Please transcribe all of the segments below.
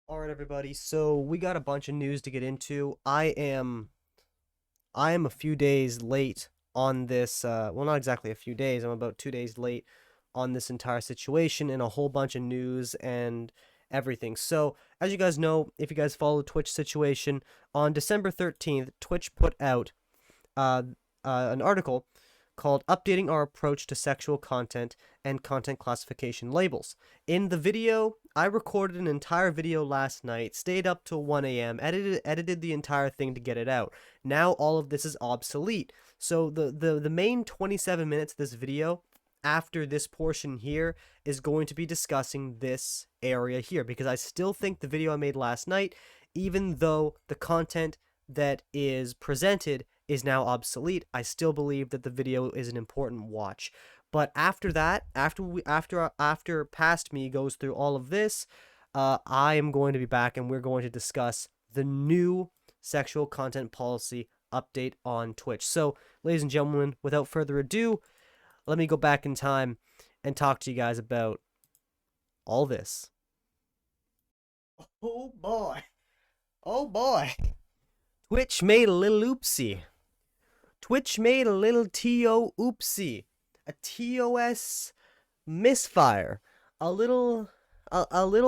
All right, everybody. So we got a bunch of news to get into. I am a few days late on this. Well, not exactly a few days. I'm about 2 days late on this entire situation and a whole bunch of news and everything. So, as you guys know, if you guys follow the Twitch situation, on December 13th, Twitch put out uh, an article called Updating Our Approach to Sexual Content and Content Classification Labels. In the video, I recorded an entire video last night, stayed up till 1 a.m., edited the entire thing to get it out. Now all of this is obsolete. So the main 27 minutes of this video after this portion here is going to be discussing this area here because I still think the video I made last night, even though the content that is presented is now obsolete, I still believe that the video is an important watch. But after that, after past me goes through all of this, I am going to be back and we're going to discuss the new sexual content policy update on Twitch. So, ladies and gentlemen, without further ado, let me go back in time and talk to you guys about all this. Oh boy. Oh boy. Twitch made a little oopsie. Twitch made a little TO oopsie. A TOS misfire. A little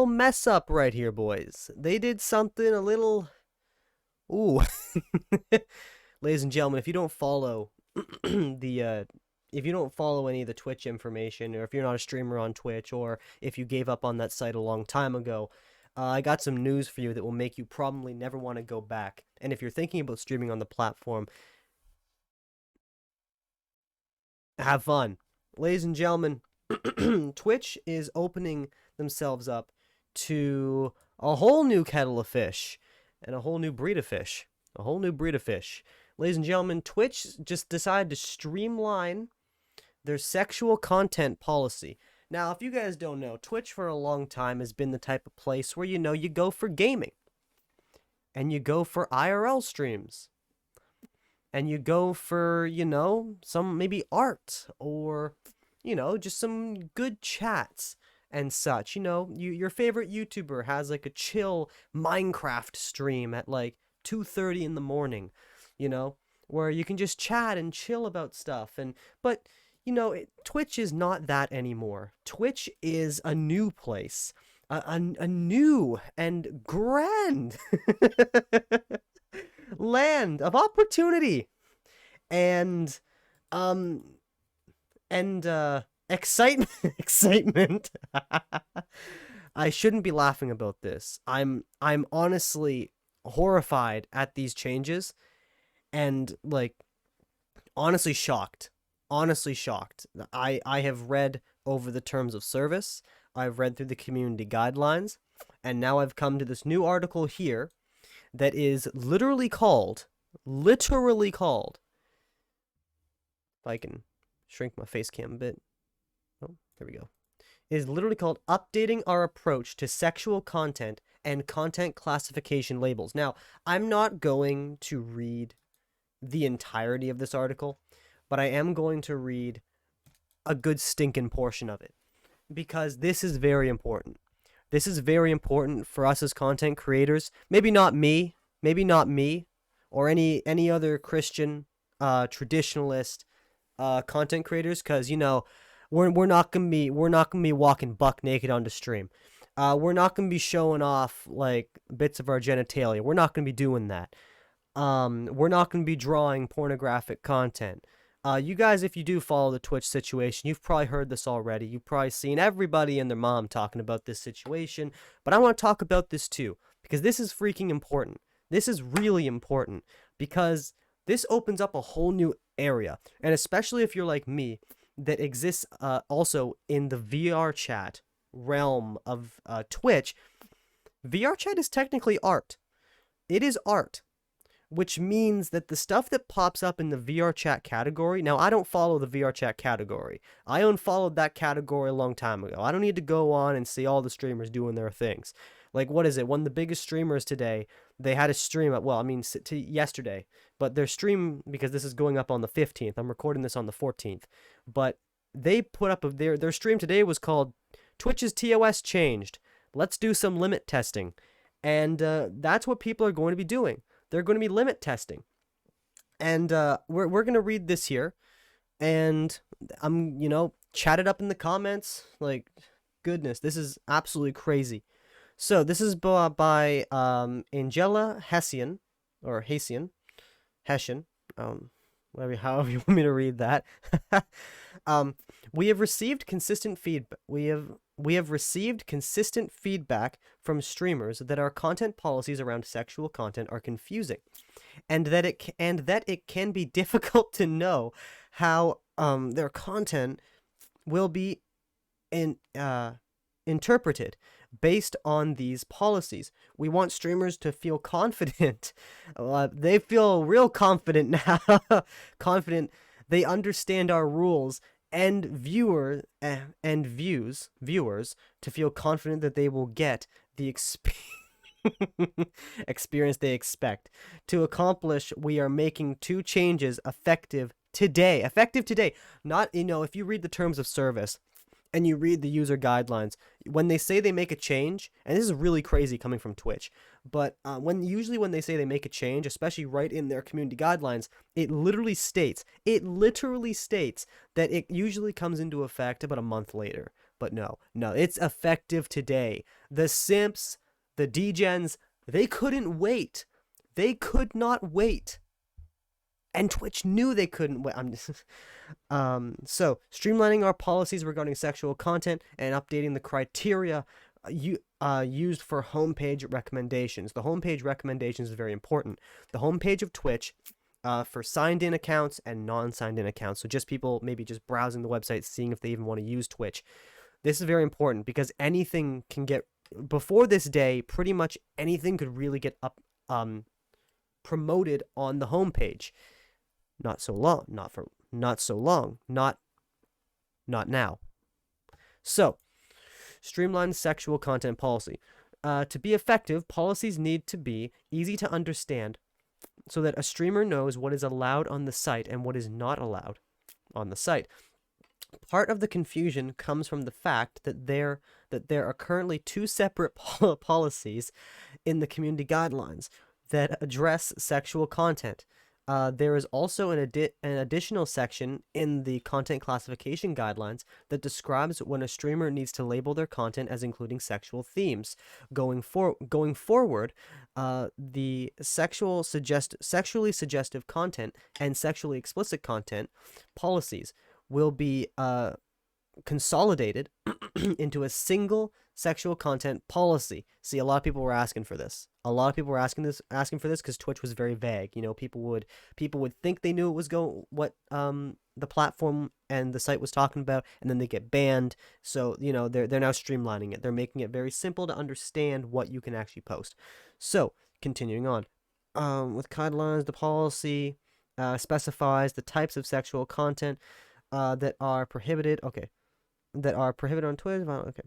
mess up right here, boys. They did something a little ooh. Ladies and gentlemen, if you don't follow if you don't follow any of the Twitch information, or if you're not a streamer on Twitch, or if you gave up on that site a long time ago, I got some news for you that will make you probably never want to go back. And if you're thinking about streaming on the platform, have fun. Ladies and gentlemen, Twitch is opening themselves up to a whole new kettle of fish and a whole new breed of fish. A whole new breed of fish. Ladies and gentlemen, Twitch just decided to streamline their sexual content policy. Now, if you guys don't know, Twitch for a long time has been the type of place where you go for gaming and you go for IRL streams and you go for, some maybe art or, just some good chats and such. Your favorite YouTuber has like a chill Minecraft stream at like 2:30 in the morning, you know, where you can just chat and chill about stuff. But Twitch is not that anymore. Twitch is a new place, a new and grand land of opportunity and um excitement. Excitement. I shouldn't be laughing about this. I'm honestly horrified at these changes and like honestly shocked. Honestly shocked. I have read over the terms of service. I've read through the community guidelines, and now I've come to this new article here that is literally called, if I can shrink my face cam a bit. Oh, there we go. It is literally called Updating Our Approach to Sexual Content and Content Classification Labels. Now, I'm not going to read the entirety of this article, but I am going to read a good stinking portion of it because this is very important. This is very important for us as content creators. Maybe not me, or any other Christian traditionalist content creators, because we're not gonna be walking buck naked onto stream. We're not gonna be showing off like bits of our genitalia. We're not gonna be doing that. We're not gonna be drawing pornographic content. You guys, if you do follow the Twitch situation, you've probably heard this already. You've probably seen everybody and their mom talking about this situation. But I want to talk about this too, because this is freaking important. This is really important, because this opens up a whole new area. And especially if you're like me, that exists also in the VR chat realm of Twitch. VR chat is technically art. It is art, which means that the stuff that pops up in the VR chat category, now I don't follow the VR chat category. I unfollowed that category a long time ago. I don't need to go on and see all the streamers doing their things. Like, what is it? One of the biggest streamers today, they had a stream yesterday, but their stream, because this is going up on the 15th, I'm recording this on the 14th, but they put up their stream today was called Twitch's TOS changed. Let's do some limit testing. And that's what people are going to be doing. They're going to be limit testing. And we're going to read this here. And I'm, chat it up in the comments. Like, goodness, this is absolutely crazy. So this is by Angela Hessian, or Hessian, however you want me to read that. We have received consistent feedback. We have received consistent feedback from streamers that our content policies around sexual content are confusing, and that it can be difficult to know how their content will be interpreted based on these policies. We want streamers to feel confident. They feel real confident now. Confident they understand our rules, and viewers to feel confident that they will get the experience they expect. To accomplish, we are making 2 changes effective today. Effective today. Not, if you read the terms of service and you read the user guidelines, when they say they make a change, and this is really crazy coming from Twitch, but when they say they make a change, especially right in their community guidelines, it literally states that it usually comes into effect about a month later. But no, it's effective today. The simps, the degens, they couldn't wait. They could not wait. And Twitch knew they couldn't wait. So streamlining our policies regarding sexual content and updating the criteria used for homepage recommendations. The homepage recommendations is very important. The homepage of Twitch for signed-in accounts and non-signed-in accounts. So just people maybe just browsing the website, seeing if they even want to use Twitch. This is very important because anything can get, before this day, pretty much anything could really get promoted on the homepage. Not now. So, streamlined sexual content policy. To be effective, policies need to be easy to understand so that a streamer knows what is allowed on the site and what is not allowed on the site. Part of the confusion comes from the fact that there are currently 2 separate policies in the community guidelines that address sexual content. There is also an additional section in the content classification guidelines that describes when a streamer needs to label their content as including sexual themes. Going forward, the sexually suggestive content and sexually explicit content policies will be consolidated into a single sexual content policy. See, a lot of people were asking for this. A lot of people were asking for this because Twitch was very vague. People would think they knew what the platform and the site was talking about, and then they get banned. So they're now streamlining it. They're making it very simple to understand what you can actually post. So continuing on, with guidelines, the policy specifies the types of sexual content that are prohibited. Okay, that are prohibited on Twitch. Okay.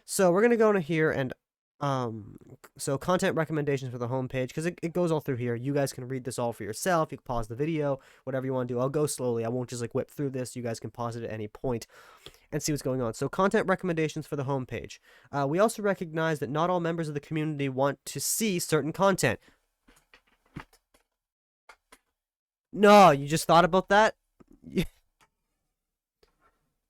So we're going to go into here and, so content recommendations for the homepage, because it goes all through here. You guys can read this all for yourself. You can pause the video, whatever you want to do. I'll go slowly. I won't just whip through this. You guys can pause it at any point and see what's going on. So content recommendations for the homepage. We also recognize that not all members of the community want to see certain content. No, you just thought about that?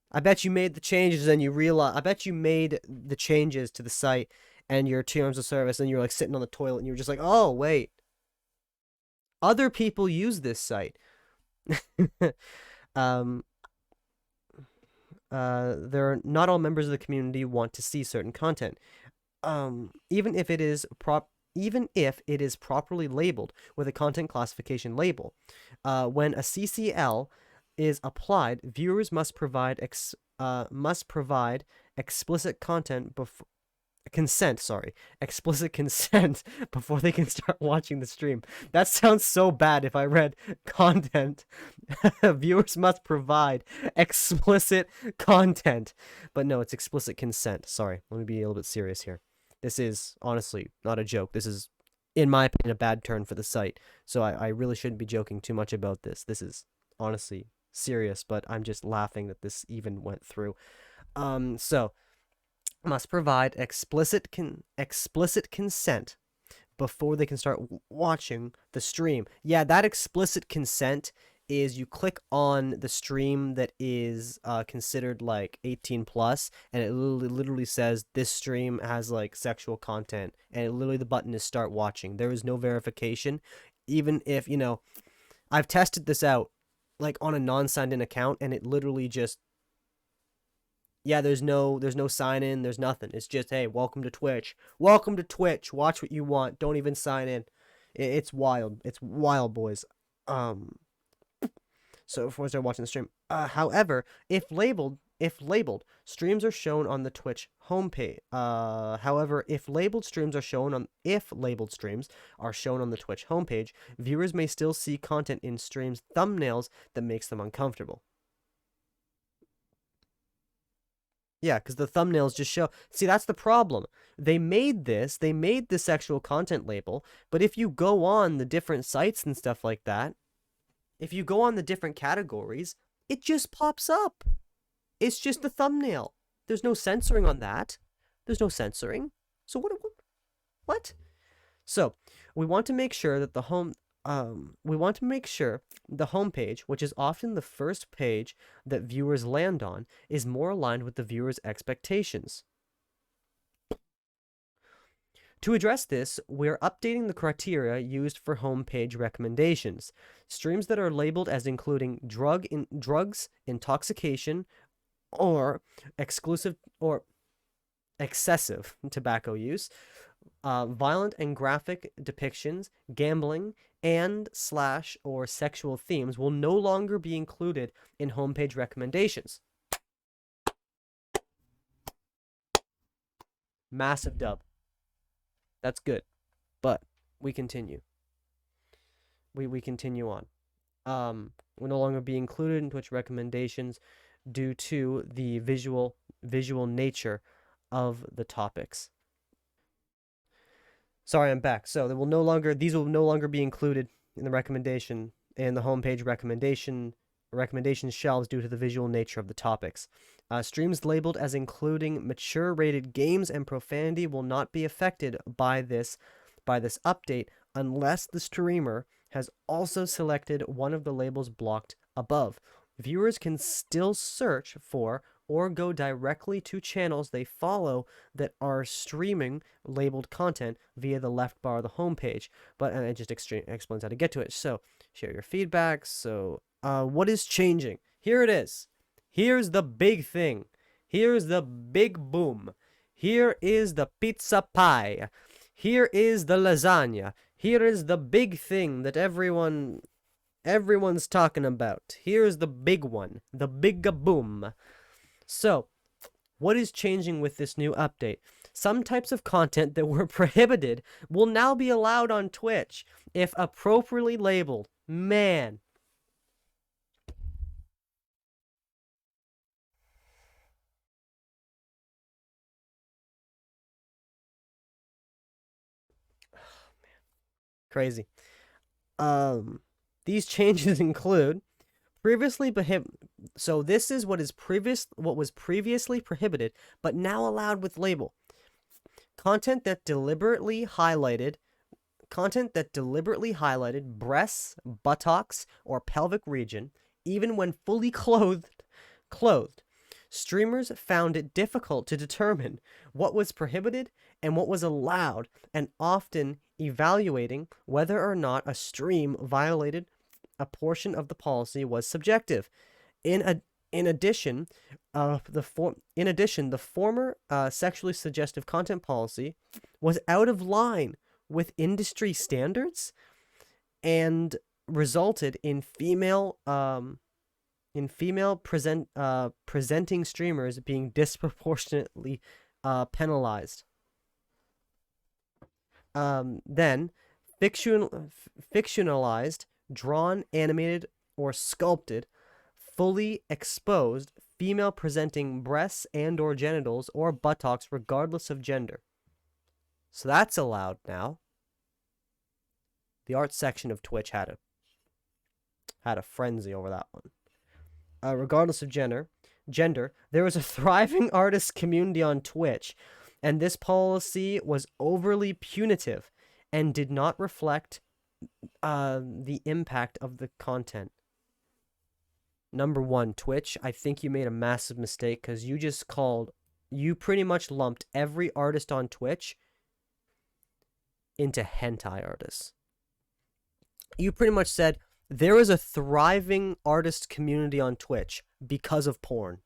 I bet you made the changes and you realize, I bet you made the changes to the site and your terms of service and you're sitting on the toilet and you were just like, oh, wait. Other people use this site. There are not all members of the community want to see certain content. Even if it is properly labeled with a content classification label. When a CCL is applied, viewers must provide explicit consent before they can start watching the stream. That sounds so bad if I read content. Viewers must provide explicit content. But no, it's explicit consent. Sorry, let me be a little bit serious here. This is honestly not a joke. This is, in my opinion, a bad turn for the site. So I really shouldn't be joking too much about this. This is honestly serious, but I'm just laughing that this even went through. So must provide explicit consent before they can start watching the stream. Yeah, that explicit consent is you click on the stream that is considered like 18 plus, and it literally says this stream has like sexual content, and literally the button is start watching. There is no verification, even if I've tested this out like on a non-signed in account, and it literally just, yeah, there's no sign in, there's nothing. It's just, hey, welcome to Twitch. Welcome to Twitch. Watch what you want. Don't even sign in. It's wild. It's wild, boys. So before I start watching the stream, however, if labeled, streams are shown on the Twitch homepage. However, if labeled streams are shown on the Twitch homepage, viewers may still see content in streams thumbnails that makes them uncomfortable. Yeah, because the thumbnails just show. See, that's the problem. They made the sexual content label, but if you go on the different sites and stuff like that, if you go on the different categories, it just pops up. It's just the thumbnail. There's no censoring on that. There's no censoring. So what? So we want to make sure that the homepage, which is often the first page that viewers land on, is more aligned with the viewer's expectations. To address this, we're updating the criteria used for homepage recommendations. Streams that are labeled as including drugs, intoxication, or excessive tobacco use, violent and graphic depictions, gambling, and / or sexual themes will no longer be included in homepage recommendations. Massive dub. That's good. But we continue. We continue on. Will no longer be included in Twitch recommendations due to the visual nature of the topics. Sorry, I'm back. So these will no longer be included in the homepage recommendation shelves due to the visual nature of the topics. Streams labeled as including mature rated games and profanity will not be affected by this update unless the streamer has also selected one of the labels blocked above. Viewers can still search for or go directly to channels they follow that are streaming labeled content via the left bar of the homepage. And it just explains how to get to it. So, share your feedback. So, what is changing? Here it is. Here's the big thing. Here's the big boom. Here is the pizza pie. Here is the lasagna. Here is the big thing that everyone's talking about. Here's the big one. The big boom. So, what is changing with this new update? Some types of content that were prohibited will now be allowed on Twitch if appropriately labeled. Man. Crazy. These changes include previously so this is what was previously prohibited but now allowed with label. Content that deliberately highlighted breasts, buttocks, or pelvic region, even when fully clothed. Streamers found it difficult to determine what was prohibited and what was allowed, and often evaluating whether or not a stream violated a portion of the policy was subjective. In addition, the former sexually suggestive content policy was out of line with industry standards and resulted in female presenting streamers being disproportionately penalized. Then, fictionalized, drawn, animated, or sculpted, fully exposed, female-presenting breasts and or genitals or buttocks regardless of gender. So that's allowed now. The arts section of Twitch had a frenzy over that one. Regardless of gender, there is a thriving artist community on Twitch, and this policy was overly punitive and did not reflect the impact of the content. Number one, Twitch, I think you made a massive mistake because you pretty much lumped every artist on Twitch into hentai artists. You pretty much said there is a thriving artist community on Twitch because of porn.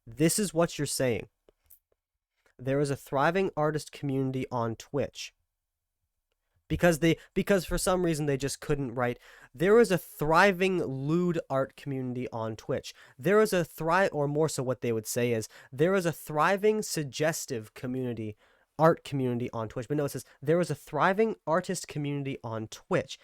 This is what you're saying. There is a thriving artist community on Twitch because for some reason they just couldn't write. There is a thriving lewd art community on Twitch. There is a or more so what they would say is there is a thriving suggestive community, art community on Twitch. But no, it says there is a thriving artist community on Twitch.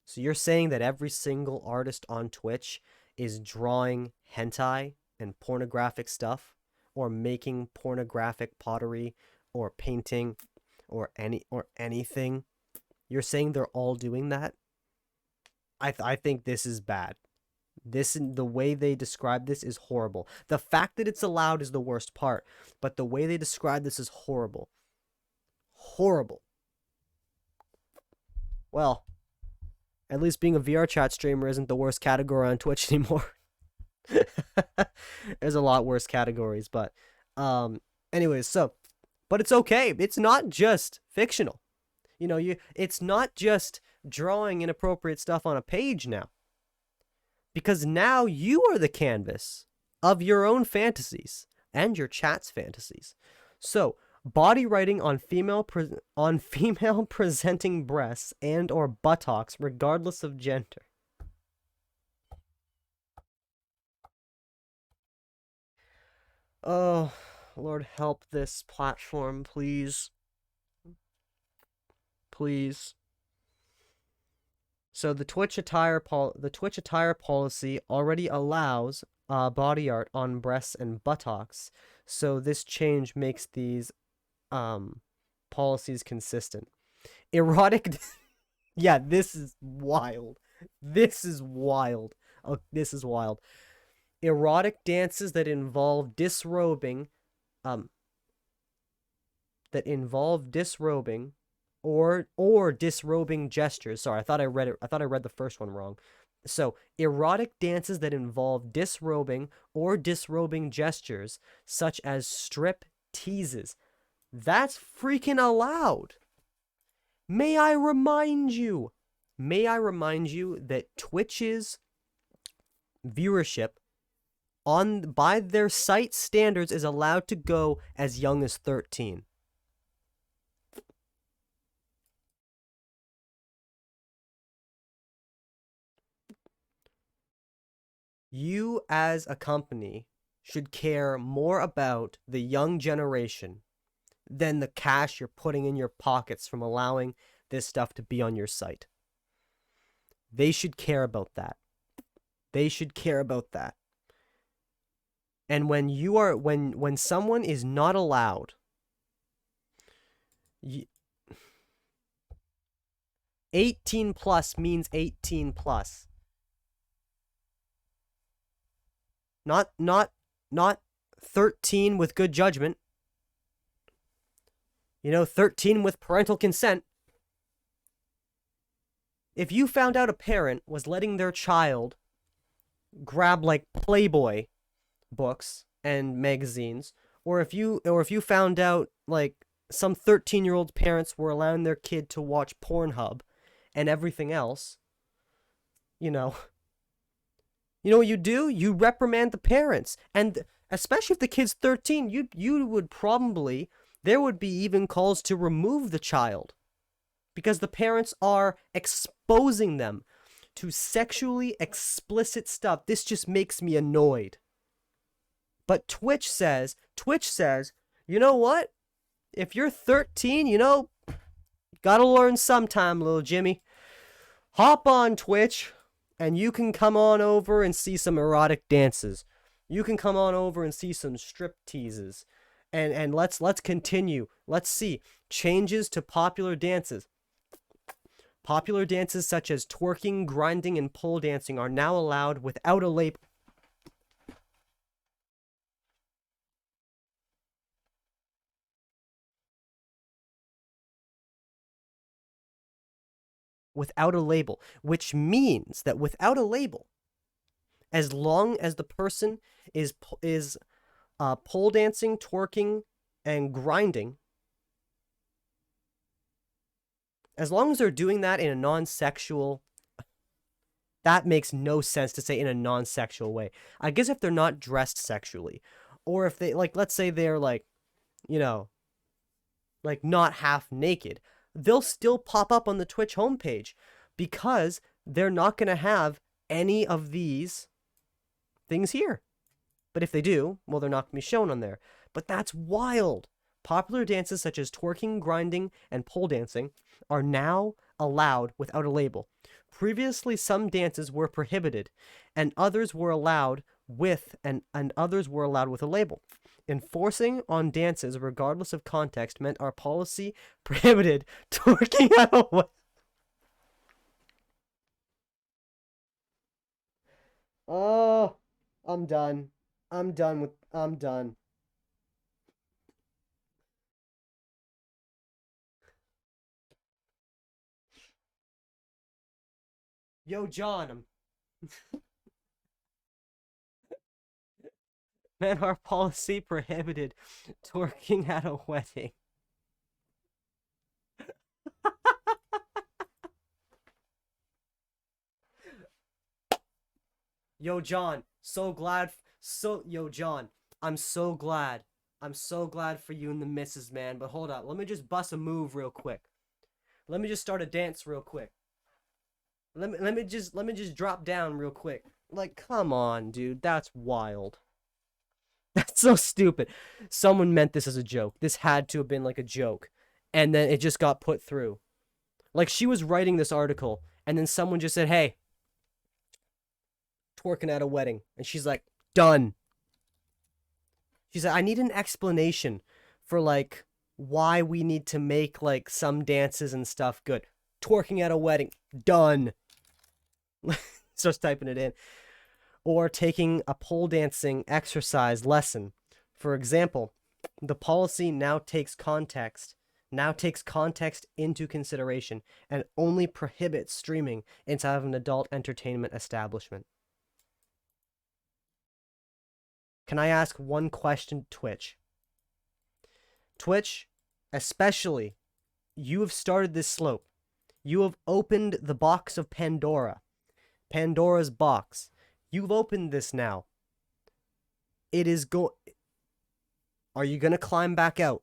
So you're saying that every single artist on Twitch is drawing hentai and pornographic stuff, or making pornographic pottery or painting or anything. You're saying they're all doing that? I think this is bad. The way they describe this is horrible. The fact that it's allowed is the worst part, but the way they describe this is horrible. Horrible. Well, at least being a VR chat streamer isn't the worst category on Twitch anymore. There's a lot worse categories, but anyways, but it's okay. It's not just fictional. It's not just drawing inappropriate stuff on a page now. Because now you are the canvas of your own fantasies and your chat's fantasies. So, body writing on female presenting breasts and or buttocks regardless of gender. Oh, Lord, help this platform, please. Please. So the Twitch attire policy already allows body art on breasts and buttocks. So this change makes these policies consistent. Erotic yeah, this is wild. This is wild. Oh, this is wild. Erotic dances that involve disrobing or disrobing gestures. Sorry, I thought I read the first one wrong. So, erotic dances that involve disrobing or disrobing gestures, such as strip teases. That's freaking allowed. May I remind you that Twitch's viewership by their site standards is allowed to go as young as 13. You as a company should care more about the young generation than the cash you're putting in your pockets from allowing this stuff to be on your site. They should care about that. They should care about that. And when someone is not allowed, 18 plus means 18 plus. Not 13 with good judgment. 13 with parental consent. If you found out a parent was letting their child grab like Playboy books and magazines, or if you found out like some 13-year-old parents were allowing their kid to watch Pornhub and everything else, you know what you do? You reprimand the parents. And especially if the kid's 13, you would probably, there would be even calls to remove the child because the parents are exposing them to sexually explicit stuff. This just makes me annoyed. But Twitch says, you know what? If you're 13, gotta learn sometime, little Jimmy. Hop on Twitch, and you can come on over and see some erotic dances. You can come on over and see some strip teases. And let's continue. Let's see. Changes to popular dances. Popular dances such as twerking, grinding, and pole dancing are now allowed without a label. without a label, which means that without a label, as long as the person is pole dancing, twerking, and grinding, as long as they're doing that in a non-sexual, that makes no sense to say in a non-sexual way. I guess if they're not dressed sexually, or if they, like, let's say they're like, you know, like not half naked, they'll still pop up on the Twitch homepage because they're not going to have any of these things here. But if they do, well, they're not going to be shown on there. But that's wild. Popular dances such as twerking, grinding, and pole dancing are now allowed without a label. Previously, some dances were prohibited, and others were allowed with and others were allowed with a label. Enforcing on dances regardless of context meant our policy prohibited twerking at a Oh, I'm done. I'm done. Yo, John, man, our policy prohibited twerking at a wedding. Yo, John, yo, John, I'm so glad. I'm so glad for you and the missus, man. But hold up, let me just bust a move real quick. Let me just start a dance real quick. Let me just drop down real quick. Like, come on, dude, that's wild. That's so stupid. Someone meant this as a joke. This had to have been like a joke, and then it just got put through. Like she was writing this article, and then someone just said, "Hey, twerking at a wedding," and she's like, "Done." She said, "I need an explanation for like why we need to make like some dances and stuff good. Twerking at a wedding, done." Starts typing it in. Or taking a pole dancing exercise lesson. For example, the policy now takes context into consideration and only prohibits streaming inside of an adult entertainment establishment. Can I ask one question, Twitch? Twitch, especially, you have started this slope. You have opened the box of Pandora. Pandora's box. You've opened this now. It is Are you going to climb back out?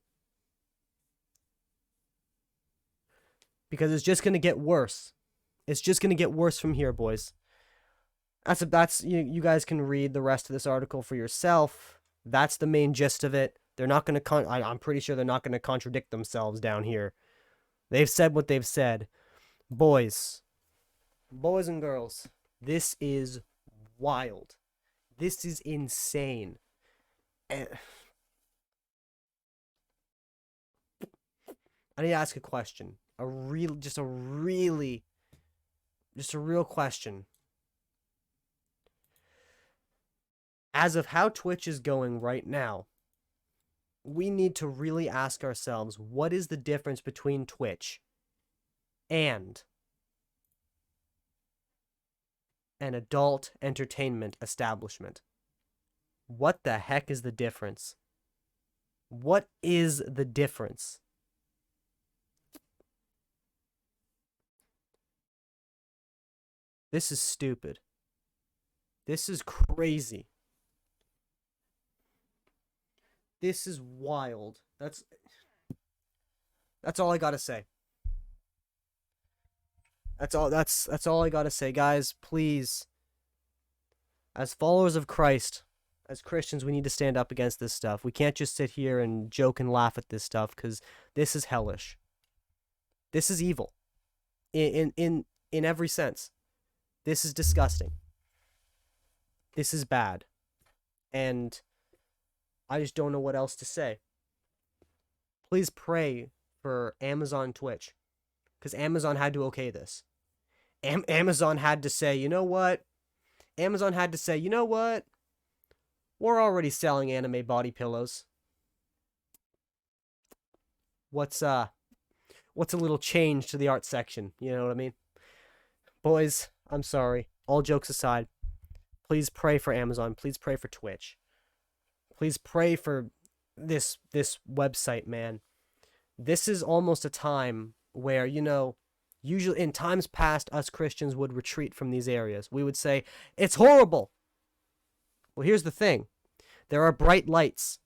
Because it's just going to get worse. It's just going to get worse from here, boys. That's you guys can read the rest of this article for yourself. That's the main gist of it. They're not going to I'm pretty sure they're not going to contradict themselves down here. They've said what they've said. Boys and girls, this is wild. This is insane. And I need to ask a question. Just a real question. As of how Twitch is going right now, we need to really ask ourselves, what is the difference between Twitch and an adult entertainment establishment? What the heck is the difference? What is the difference? This is stupid. This is crazy. This is wild. That's all I gotta say. That's all I gotta say, guys. Please, as followers of Christ, as Christians, we need to stand up against this stuff. We can't just sit here and joke and laugh at this stuff because this is hellish. This is evil, in every sense. This is disgusting. This is bad, and I just don't know what else to say. Please pray for Amazon Twitch, because Amazon had to okay this. Amazon had to say, you know what? Amazon had to say, you know what? We're already selling anime body pillows. What's a little change to the art section? You know what I mean? Boys, I'm sorry. All jokes aside, please pray for Amazon. Please pray for Twitch. Please pray for this website, man. This is almost a time where, usually in times past, us Christians would retreat from these areas. We would say, it's horrible. Well, here's the thing. There are bright lights.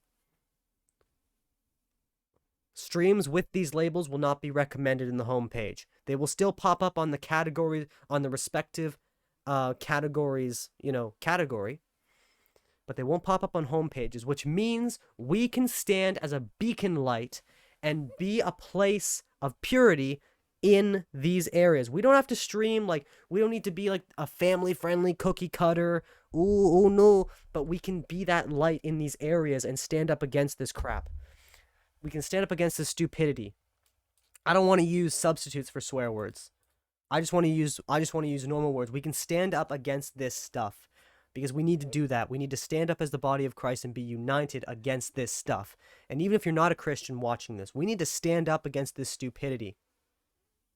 Streams with these labels will not be recommended in the homepage. They will still pop up on the category, on the respective categories, category, but they won't pop up on homepages, which means we can stand as a beacon light and be a place of purity in these areas. We don't have to stream, we don't need to be like a family-friendly cookie cutter. Ooh, no. But we can be that light in these areas and stand up against this crap. We can stand up against this stupidity. I don't want to use substitutes for swear words. I just want to use normal words. We can stand up against this stuff because we need to do that. We need to stand up as the body of Christ and be united against this stuff. And even if you're not a Christian watching this, we need to stand up against this stupidity.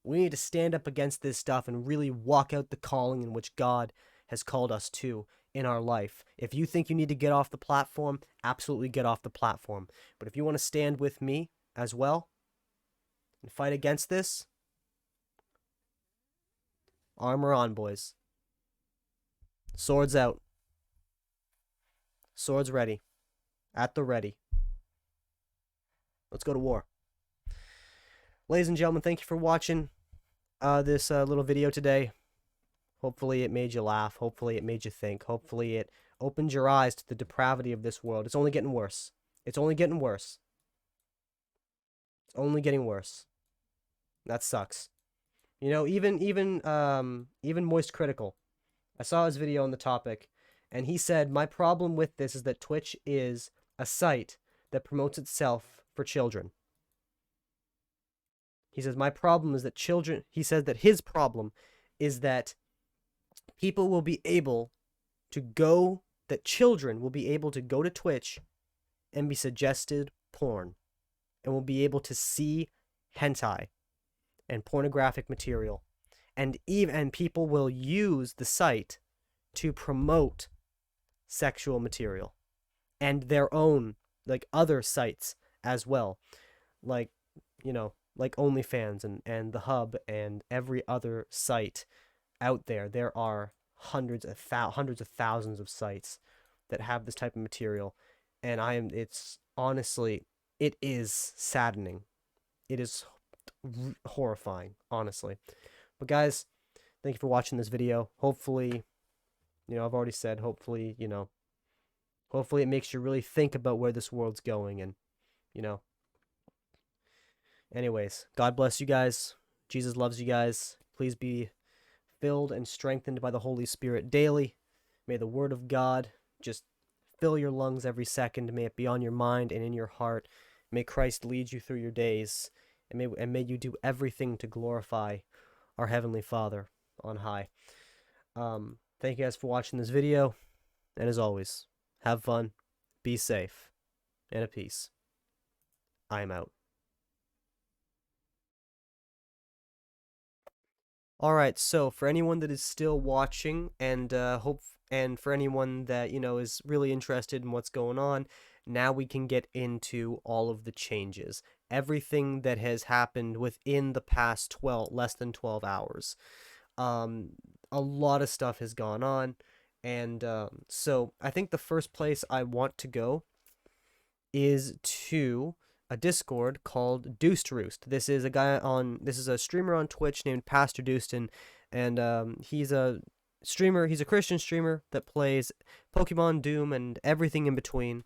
We need to stand up against this stuff and really walk out the calling in which God has called us to in our life. If you think you need to get off the platform, absolutely get off the platform. But if you want to stand with me as well and fight against this, armor on, boys. Swords out. Swords ready. At the ready. Let's go to war. Ladies and gentlemen, thank you for watching this little video today. Hopefully it made you laugh. Hopefully it made you think. Hopefully it opened your eyes to the depravity of this world. It's only getting worse. It's only getting worse. It's only getting worse. That sucks. Even Moist Critical. I saw his video on the topic, and he said, my problem with this is that Twitch is a site that promotes itself for children. He says, my problem is that he says that his problem is that children will be able to go to Twitch and be suggested porn, and will be able to see hentai and pornographic material, and people will use the site to promote sexual material and their own other sites as well, like OnlyFans and the Hub and every other site out there. There are hundreds of thousands of sites that have this type of material, and it's honestly, it is saddening. It is horrifying, honestly. But guys, thank you for watching this video. Hopefully, I've already said, hopefully it makes you really think about where this world's going, and anyways, God bless you guys. Jesus loves you guys. Please be filled and strengthened by the Holy Spirit daily. May the Word of God just fill your lungs every second. May it be on your mind and in your heart. May Christ lead you through your days, and may you do everything to glorify our Heavenly Father on high. Thank you guys for watching this video, and as always, have fun, be safe, and at peace. I am out. Alright, so for anyone that is still watching, and for anyone that, is really interested in what's going on, now we can get into all of the changes. Everything that has happened within the past less than 12 hours. A lot of stuff has gone on, and so I think the first place I want to go is to a Discord called Deuced Roost. This is a streamer on Twitch named Pastor Deuced, and he's a streamer. He's a Christian streamer that plays Pokemon, Doom, and everything in between,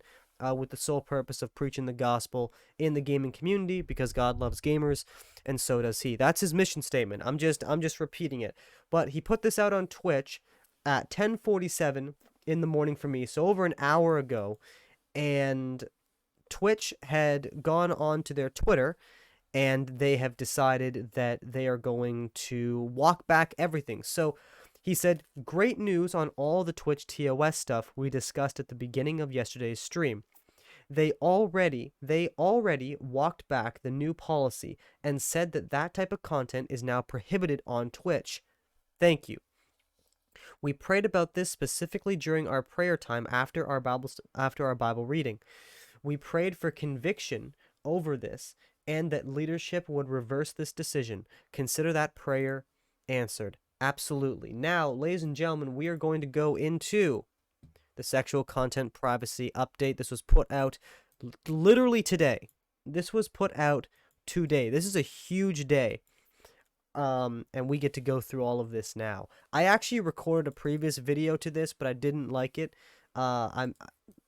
with the sole purpose of preaching the gospel in the gaming community, because God loves gamers, and so does he. That's his mission statement. I'm just repeating it. But he put this out on Twitch at 10:47 in the morning for me, so over an hour ago, and Twitch had gone on to their Twitter, and they have decided that they are going to walk back everything. So he said, great news on all the Twitch TOS stuff we discussed at the beginning of yesterday's stream. They already walked back the new policy and said that type of content is now prohibited on Twitch. Thank you. We prayed about this specifically during our prayer time after our Bible reading. We prayed for conviction over this and that leadership would reverse this decision. Consider that prayer answered. Absolutely. Now, ladies and gentlemen, we are going to go into the sexual content privacy update. This was put out literally today. This was put out today. This is a huge day. And we get to go through all of this now. I actually recorded a previous video to this, but I didn't like it. I'm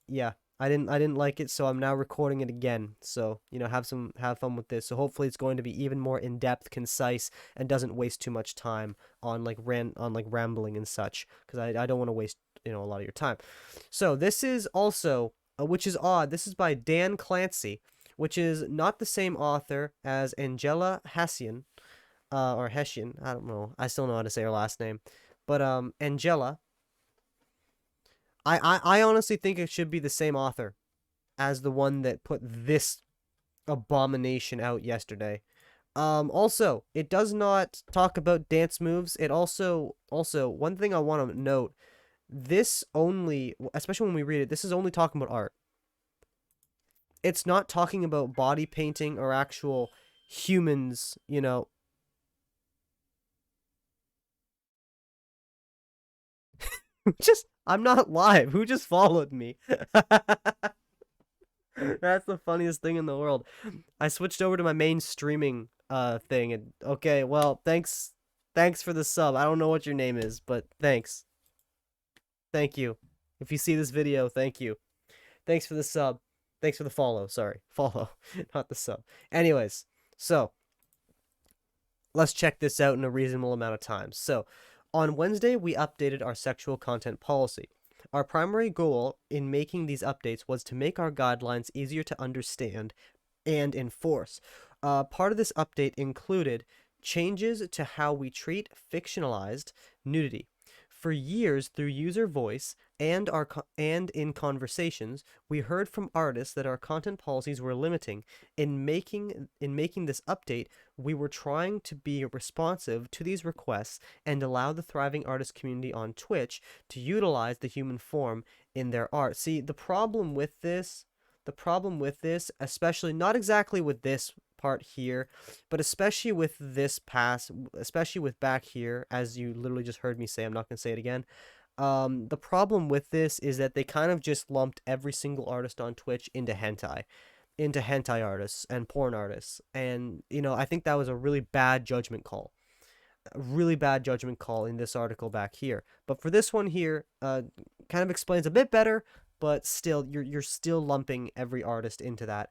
yeah, I didn't like it, so I'm now recording it again. So, have fun with this. So hopefully it's going to be even more in-depth, concise, and doesn't waste too much time on like rambling and such, cuz I don't want to waste, a lot of your time. So, this is also which is odd. This is by Dan Clancy, which is not the same author as Angela Hessian, or Hessian. I don't know. I still know how to say her last name. But Angela, I honestly think it should be the same author as the one that put this abomination out yesterday. Also, it does not talk about dance moves. It also one thing I want to note, this only, especially when we read it, this is only talking about art. It's not talking about body painting or actual humans. Just I'm not live. Who just followed me? That's the funniest thing in the world. I switched over to my main streaming thing, and okay, well, thanks for the sub. I don't know what your name is, but thanks. Thank you. If you see this video, thank you. Thanks for the sub. Thanks for the follow. Sorry. Follow, not the sub. Anyways, so let's check this out in a reasonable amount of time. So, on Wednesday, we updated our sexual content policy. Our primary goal in making these updates was to make our guidelines easier to understand and enforce. Part of this update included changes to how we treat fictionalized nudity. For years, through user voice and in conversations, we heard from artists that our content policies were limiting. In making this update, we were trying to be responsive to these requests and allow the thriving artist community on Twitch to utilize the human form in their art. See, the problem with this, especially not exactly with this part here, but especially with this pass, especially with back here, as you literally just heard me say, I'm not going to say it again. The problem with this is that they kind of just lumped every single artist on Twitch into hentai artists and porn artists. And, I think that was a really bad judgment call. A really bad judgment call in this article back here. But for this one here, kind of explains a bit better, but still, you're still lumping every artist into that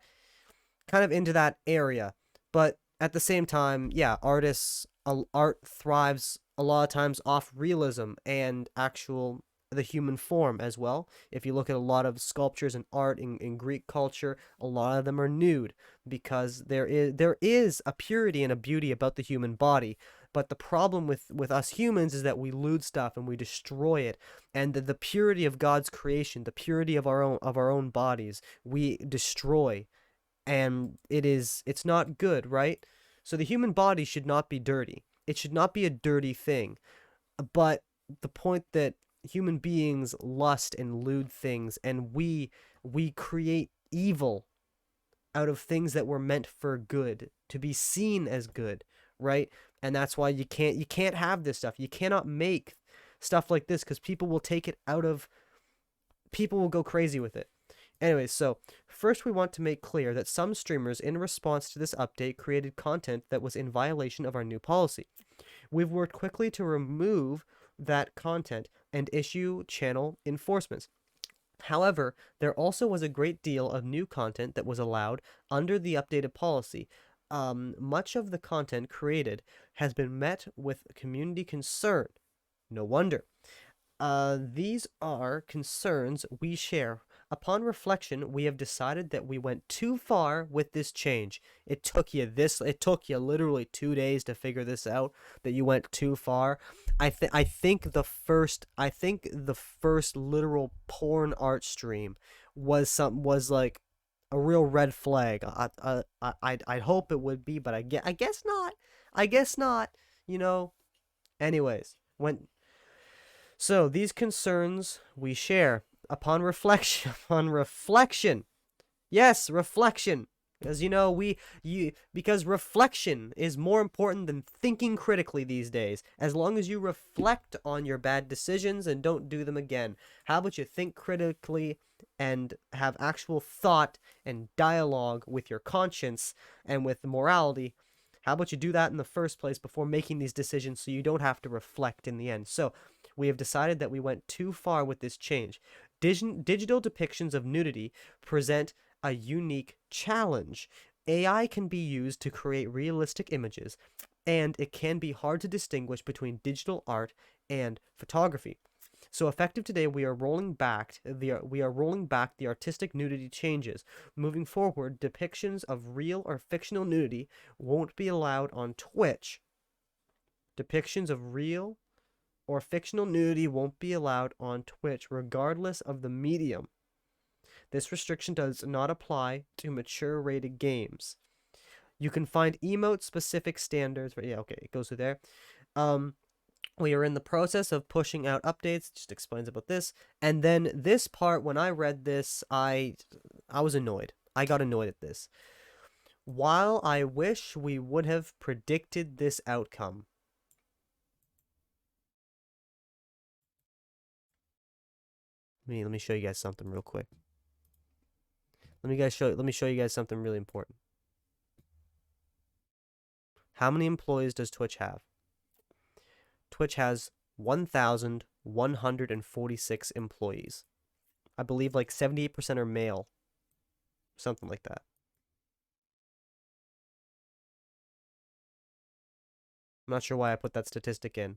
area. But at the same time, yeah, art thrives a lot of times off realism and actual the human form as well. If you look at a lot of sculptures and art in Greek culture, a lot of them are nude because there is a purity and a beauty about the human body. But the problem with us humans is that we lewd stuff and we destroy it, and the purity of God's creation, the purity of our own bodies, we destroy, and it's not good, right? So the human body should not be dirty. It should not be a dirty thing. But the point that human beings lust and lewd things, and we create evil out of things that were meant for good, to be seen as good, right? And that's why you can't have this stuff. You cannot make stuff like this because people will go crazy with it. Anyways, so first we want to make clear that some streamers, in response to this update, created content that was in violation of our new policy. We've worked quickly to remove that content and issue channel enforcements. However, there also was a great deal of new content that was allowed under the updated policy. Much of the content created has been met with community concern. No wonder. These are concerns we share. Upon reflection, we have decided that we went too far with this change. It took you literally 2 days to figure this out, that you went too far. I think the first literal porn art stream was like a real red flag. I'd hope it would be, but I guess not. I guess not. Anyways, When so these concerns we share upon reflection upon reflection. Yes, reflection. Because because reflection is more important than thinking critically these days. As long as you reflect on your bad decisions and don't do them again. How about you think critically and have actual thought and dialogue with your conscience and with morality? How about you do that in the first place before making these decisions so you don't have to reflect in the end? So, we have decided that we went too far with this change. Digital depictions of nudity present a unique challenge. AI can be used to create realistic images, and it can be hard to distinguish between digital art and photography. So effective today, we are rolling back the artistic nudity changes. Moving forward, depictions of real or fictional nudity won't be allowed on Twitch. Depictions of real or fictional nudity won't be allowed on Twitch, regardless of the medium. This restriction does not apply to mature rated games. You can find emote specific standards. Yeah, okay, it goes through there. We are in the process of pushing out updates. Just explains about this. And then this part, when I read this, I was annoyed. I got annoyed at this. While I wish we would have predicted this outcome. Let me show you guys something real quick. Let me show you guys something really important. How many employees does Twitch have? Twitch has 1,146 employees. I believe like 78% are male. Something like that. I'm not sure why I put that statistic in.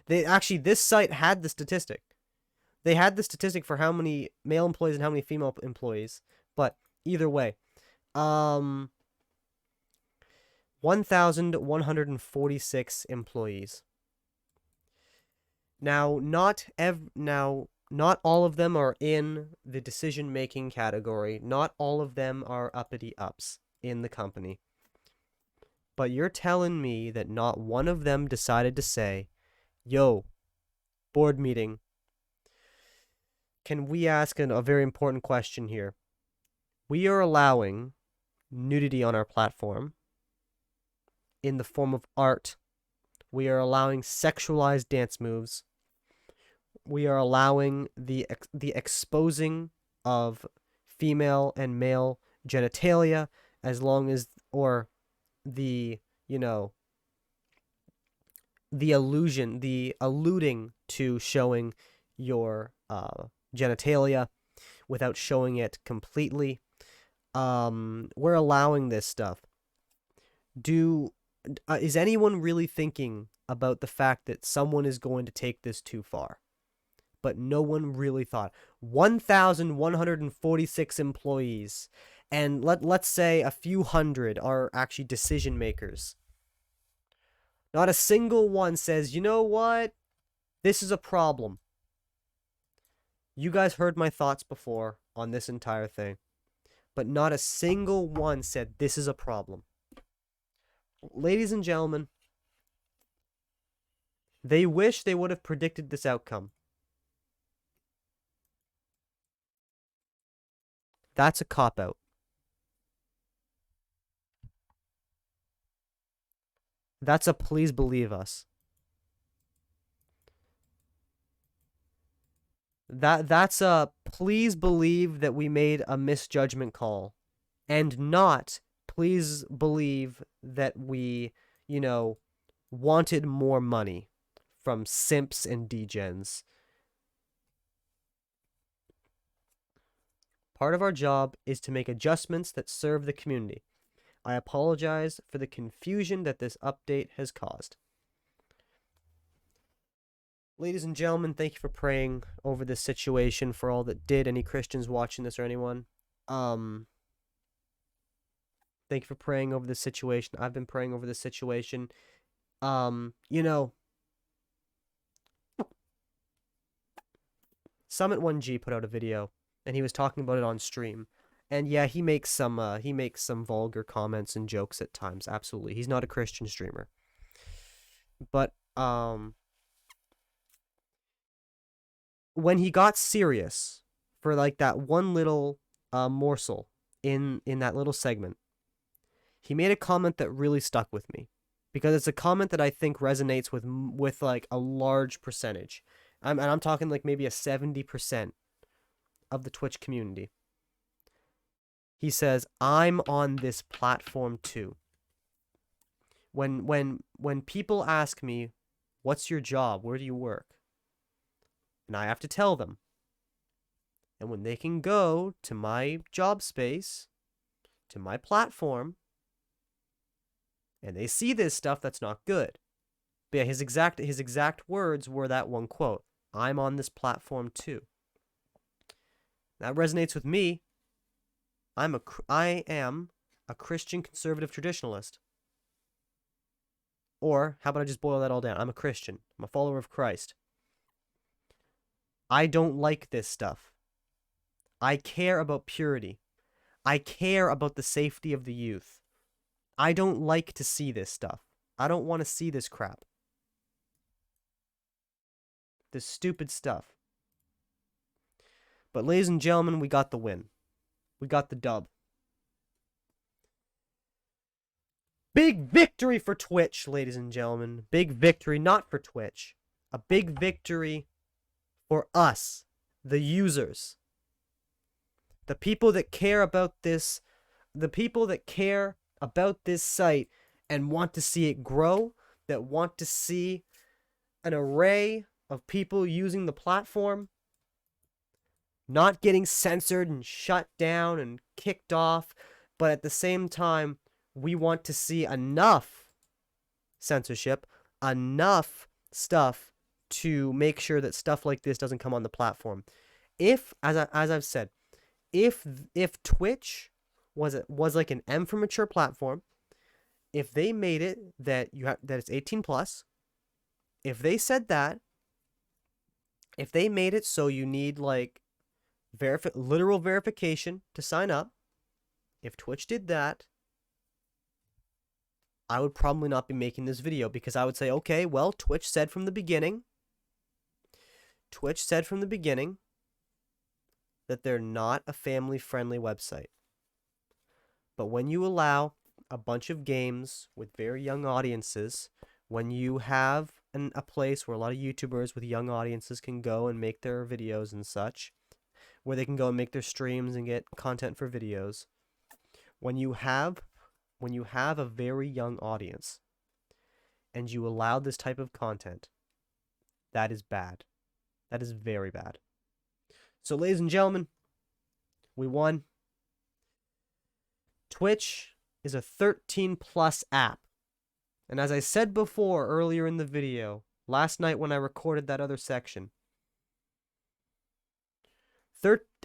This site had the statistic. They had the statistic for how many male employees and how many female employees. But either way, 1,146 employees. Now, not all of them are in the decision-making category. Not all of them are uppity ups in the company. But you're telling me that not one of them decided to say, yo, board meeting, can we ask a very important question here? We are allowing nudity on our platform in the form of art. We are allowing sexualized dance moves. We are allowing the exposing of female and male genitalia, as long as, or the, the alluding to showing your genitalia without showing it completely. We're allowing this stuff. Is anyone really thinking about the fact that someone is going to take this too far? But no one really thought. 1,146 employees, and let's say a few hundred are actually decision makers. Not a single one says, you know what? This is a problem. You guys heard my thoughts before on this entire thing, but not a single one said this is a problem. Ladies and gentlemen, they wish they would have predicted this outcome. That's a cop-out. That's a please believe us. That's a please believe that we made a misjudgment call, and not please believe that we, wanted more money from simps and degens. Part of our job is to make adjustments that serve the community. I apologize for the confusion that this update has caused. Ladies and gentlemen, thank you for praying over this situation for all that did. Any Christians watching this or anyone? Thank you for praying over this situation. I've been praying over this situation. Summit 1G put out a video, and he was talking about it on stream. And yeah, he makes some vulgar comments and jokes at times. Absolutely. He's not a Christian streamer. But when he got serious for like that one little morsel in that little segment, he made a comment that really stuck with me, because it's a comment that I think resonates with like a large percentage. And I'm talking like maybe a 70% of the Twitch community. He says, "I'm on this platform too." When people ask me, "What's your job? Where do you work?" and I have to tell them, and when they can go to my job space, to my platform, and they see this stuff, that's not good. But yeah, his exact words were that one quote: "I'm on this platform too." That resonates with me. I am a Christian conservative traditionalist. Or how about I just boil that all down? I'm a Christian. I'm a follower of Christ. I don't like this stuff. I care about purity. I care about the safety of the youth. I don't like to see this stuff. I don't want to see this crap. This stupid stuff. But ladies and gentlemen, we got the win. We got the dub. Big victory for Twitch, ladies and gentlemen. Big victory, not for Twitch. A big victory for us, the users. The people that care about this, the people that care about this site and want to see it grow, that want to see an array of people using the platform, not getting censored and shut down and kicked off, but at the same time, we want to see enough censorship, enough stuff to make sure that stuff like this doesn't come on the platform. If, as I've said, if Twitch was like an M for mature platform, if they made it that it's 18 plus, if they said that, if they made it so you need like literal verification to sign up, if Twitch did that, I would probably not be making this video, because I would say, okay, well, Twitch said from the beginning that they're not a family-friendly website. But when you allow a bunch of games with very young audiences, when you have a place where a lot of YouTubers with young audiences can go and make their videos and such, where they can go and make their streams and get content for videos, when you have a very young audience and you allow this type of content, that is bad. That is very bad. So, ladies and gentlemen, we won. Twitch is a 13 plus app. And as I said before earlier in the video, last night when I recorded that other section,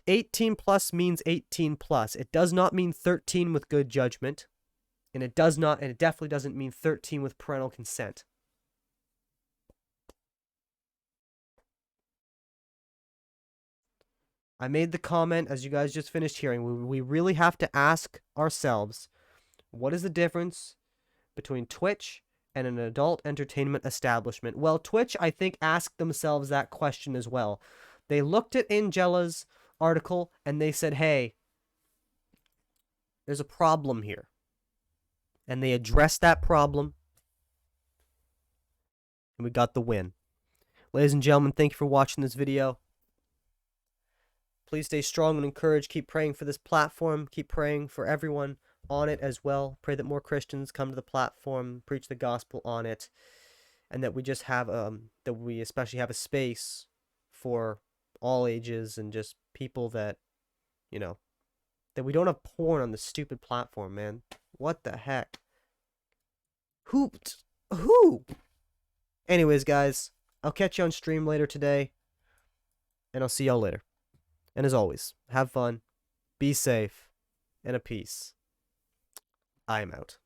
18 plus means 18 plus. It does not mean 13 with good judgment. And it definitely doesn't mean 13 with parental consent. I made the comment, as you guys just finished hearing, we really have to ask ourselves, what is the difference between Twitch and an adult entertainment establishment? Well, Twitch, I think, asked themselves that question as well. They looked at Angela's article and they said, hey, there's a problem here. And they addressed that problem, and we got the win. Ladies and gentlemen, thank you for watching this video. Please stay strong and encouraged. Keep praying for this platform. Keep praying for everyone on it as well. Pray that more Christians come to the platform, preach the gospel on it, and that we just have that we especially have a space for all ages and just people that, you know, that we don't have porn on this stupid platform, man. What the heck? Who? Anyways, guys, I'll catch you on stream later today, and I'll see y'all later. And as always, have fun, be safe, and a peace. I am out.